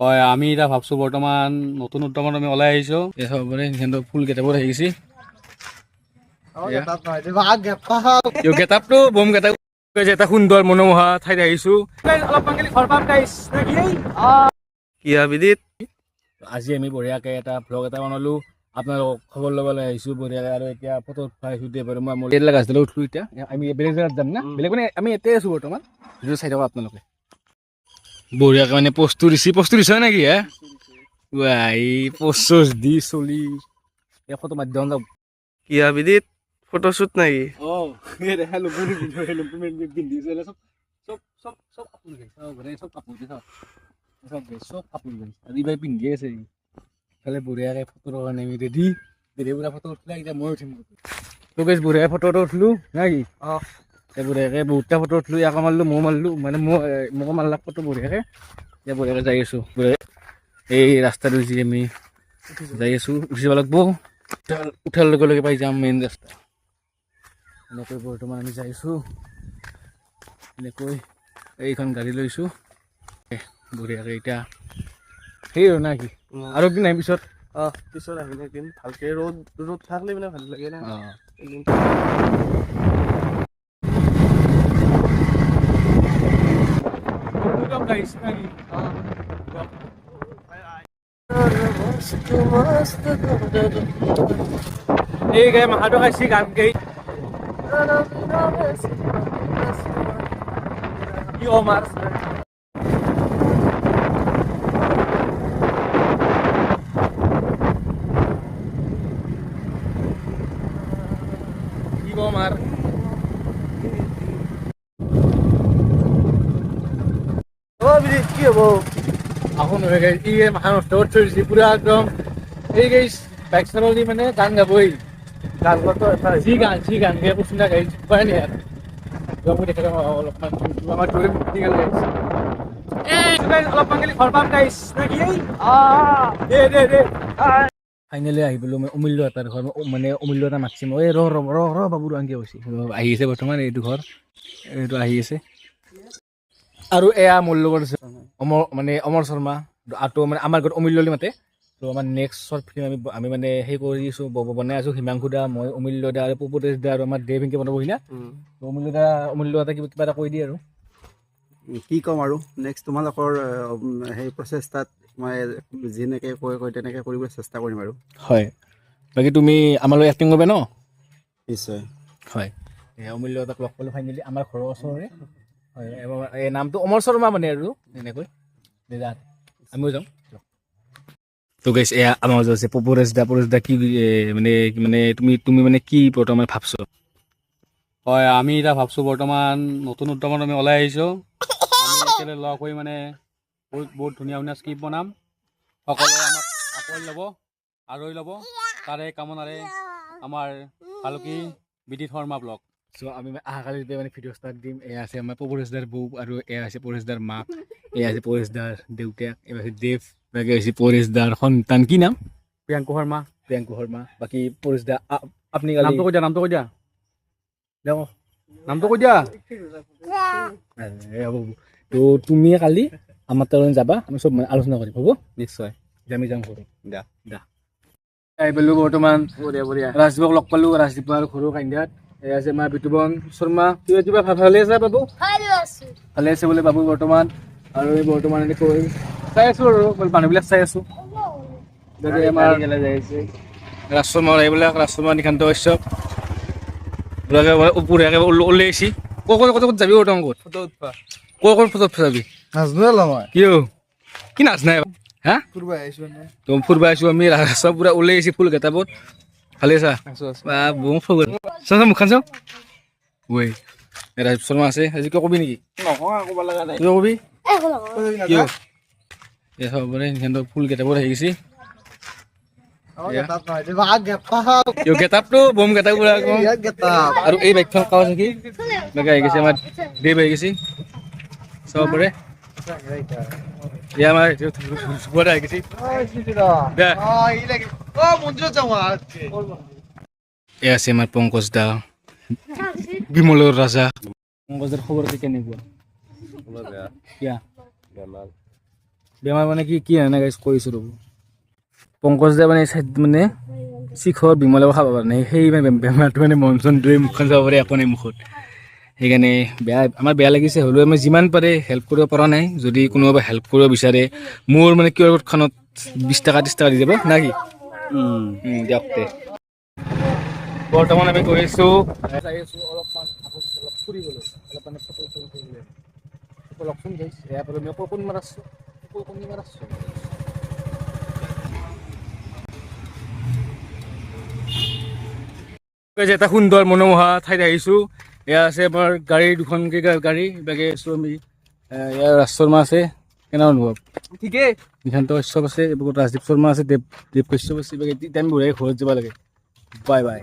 হয় আমি এটা ভাবছো বৰ্তমান নতুন উদ্যমত আমি ওলাই আহিছো এই সবৰে সিহঁতৰ ফুল কেইটাবোৰ আহি গৈছে গেটাপটো বম গেটাপ এটা সুন্দৰ মনোমোহা ঠাইত আহিছো অলপ মাংগেলি ঘৰ পাম গাইছ কি বিদিত আজি আমি বঢ়িয়াকে এটা ভ্লগ এটা বনালো আপোনালোকক খবৰ ল'বলৈ আহিছো বঢ়িয়াকে আৰু এতিয়া ফটো উঠাইছো দে বাৰু মই এইবিলাক গাছডালত উঠলো এতিয়া আমি বেলেগ জেগাত যাম না বেলেগ মানে আমি ইয়াতে আছো বৰ্তমান ভিডিঅ' চাই থাকক আপোনালোকে বঢ়িয়াকে মানে পোষ্টটো দিছে নেকি হে এই পোষ্ট দি চলি এই ফটো মাধ্যম যাওক কি বিদিত ফটোশ্বুট নাকি অ এই দেখালো পুৰি পিন্ধিছে চব চব চব চব কাপোৰ গাইছে চব কাপোৰ চব কাপোৰ গাইছে আজি বাই পিন্ধি আছে খালি বঢ়িয়াকে ফটোৰ কাৰণে আমি ৰেডি পুৰা ফটো উঠিলে এতিয়া মই উঠিম তো গাইছ বঢ়িয়াকে ফটো উঠলো নাকি বঢ়িয়াকে বহুতটা ফটো উঠলো ইয়াক মাৰিলো মই মাৰিলো মানে মোক মাৰলাক ফটো বঢ়িয়াকে এতিয়া বঢ়িয়াকে যাই আছো এই ৰাস্তাটো যি আমি যাই আছো উঠিব লাগিব উঠাৰ লগে লগে পাই যাম মেইন ৰাস্তা এনেকৈ বৰ্তমান আমি যাইছো এনেকৈ এইখন গাড়ী লৈছো বঢ়িয়াকে এতিয়া সেই আৰু না কি আৰু একদিন আহিম পিছত পিছত আহিলে একদিন ভালকে ৰ'দ থাকলে মানে ভাল লাগে না এই গাই মাহাটো খাইছি গান গাই কি অমাৰ কি অমাৰ কি হব আহোন হৈ গাই ই মাথা নষ্ট কৰিছে পুৰা একদম এই গাই বাইক চলালি মানে গান গাবই গান কৰতে যি গান গাই পচন্দ গাই উপায় নাই আৰু মই দেখাম অলপমান আমাৰ দৌৰে মুক্তি গাল গাইছে অলপ মাংগেলি ঘৰ পাম গাইছ নেকি দে ফাইনেলি আহিবলৈ মই অমূল্য এটাৰ ঘৰ মানে অমূল্য এটা মাতিছে মই ৰ বাবু আহি গৈছে আহি আছে বৰ্তমান এইটো ঘৰ এইটো আহি আছে আৰু এয়া মোৰ লগত আছে অমৰ শৰ্মা আৰু মানে আমাৰ ঘৰত অমূল্য মাতে তো আমাৰ নেক্সট শ্বৰ্ট ফিল্ম আমি মানে সেই কৰিছোঁ বনাই আছোঁ হিমাংশু দা মই অমূল্য দা আৰু পপুতেশ দা আৰু আমাৰ দেৱ এনেকৈ বনাবহি না অমূল্য দা কিবা এটা কৈ দিয়ে আৰু কি ক'ম আৰু নেক্সট তোমালোকৰ সেই প্ৰচেষ্টাত মই যেনেকৈ কৈ তেনেকৈ কৰিবলৈ চেষ্টা কৰিম আৰু হয় বাকী তুমি আমাৰ লগত এক্টিং কৰিবা ন নিশ্চয় হয় অমূল্য দাক লগ পালোঁ ফাইনেলি আমাৰ ঘৰৰ ওচৰৰে হয় এই নামটো অমৰ শৰ্মা মানে আৰু এনেকৈ আমিও যাম তো গাইছ এয়া আমাৰ মাজত আছে পৰেশ দা কি মানে তুমি মানে কি বৰ্তমান ভাবছো হয় আমি এতিয়া ভাবছো বৰ্তমান নতুন উদ্যমত আমি ওলাই আহিছোঁ আমি একেলগে লগ হৈ মানে বহুত ধুনীয়া স্ক্ৰিপ্ট বনাম সকলোৱে আমাক আঁকোৱালি ল'ব আদৰি ল'ব তাৰে কামনাৰে আমাৰ ভালুকি বিদিত শৰ্মা ব্লগ চ' আমি অহাকালি মানে ভিডিঅ' ষ্টাৰ্ট দিম এয়া আছে আমাৰ পৰেশ দাৰ বৌ আৰু এয়া আছে পৰেশ দাৰ মাক এয়া আছে পৰেশ দাৰ দেউতাক এয়া আছে দেৱ বাকী হৈছে পৰেশ দাৰ সন্তান কি নাম প্ৰিয়াংকু শৰ্মা বাকী পৰেশ দা আপুনি নামটো কৈ দিয়া নামটো কৈ দিয়া হ'ব তো তুমি কালি আমাৰ তালৈ যাবা আমি চব আলোচনা কৰিম হ'ব নিশ্চয় আমি যাম ঘৰত দা আহি পালোঁ বৰ্তমান ৰাজদীপক লগ পালোঁ ৰাজদীপ আৰু ঘৰৰ কান্দিয়াত এয়া আছে আমাৰ বিতুপন শৰ্মা কিবা ভালে আছে বাবু ভালে আছে বোলে বাবু বৰ্তমান আৰু এই বৰ্তমান এনেকৈ চাই আছোঁ আৰু মানুহবিলাক চাই আছোঁ আমাৰ ৰাজশৰ্মা এইবিলাক ৰাজশৰ্মা নিকান্ত কাশ্যপ উপৰীয়াকৈ ওলাইছি ক'ত যাবি বৰ্তমান ক'ত ফটো উঠবা ক'ত ফটো উঠবা যাবি নাজনো মই কি নাচ নাই হা তো ফুৰিব আহিছোঁ আমি চব পুৰা ওলাই আহিছে ফুল কেইটাপত ভালে আছা চাওঁ মুখখন চাওঁ ঐ ৰাজীৱ শৰ্মা আছে আজি কিয় কবি নেকি কিয় কবি কিয় এই সবৰে সিহঁতৰ ফুল কেইটাপত আহি গৈছে গেটাপটো বম গেটাপ আৰু এই বাইকখন কাও আছে কি এনেকৈ আহি গৈছে আমাৰ দেৱ আহি গৈছে চবৰে আমাৰ আহি গৈছে এয়া আছে আমাৰ পংকজ দা বিমলৰ ৰাজা পংকজৰ খবৰ কেনেকুৱা বেমাৰ মানে কি জানে গাইছ কৰিছোঁ ৰ'ব পংকজ দে মানে চাইড মানে শিখৰ বিমলাও খাব পৰা নাই সেই মানে বেমাৰটো মানে মন চন ধুই মুখখন চাব পাৰে একো নাই মুখত সেইকাৰণে আমাৰ বেয়া লাগিছে হ'লেও আমি যিমান পাৰে হেল্প কৰিব পৰা নাই যদি কোনোবাই হেল্প কৰিব বিচাৰে মোৰ মানে কিউ আৰ ক'ডখনত 20 টকা 30 টকা দি যাব না কি দিয়ক তে বৰ্তমান আমি গৈ আছোঁ অলপমান ফুৰিবলৈ অলপ মানে ফটো তুলিবলৈ লকচোন গাইছ এয়া পৰা আমি কোন মাৰাছোঁ এটা সুন্দৰ মনোমোহা ঠাইত আহিছোঁ এয়া আছে আমাৰ গাড়ী দুখনকৈ গাড়ী ইভাগে আছোঁ আমি ইয়াৰ ৰাজ শৰ্মা আছে কেনে অনুভৱ ঠিকেই নিশান্ত কশ্যপ আছে এইবোৰ ৰাজদীপ শৰ্মা আছে দেৱ কশ্যপ আছে ইভাগে এতিয়া আমি ঘূৰাই ঘৰত যাব লাগে বাই বাই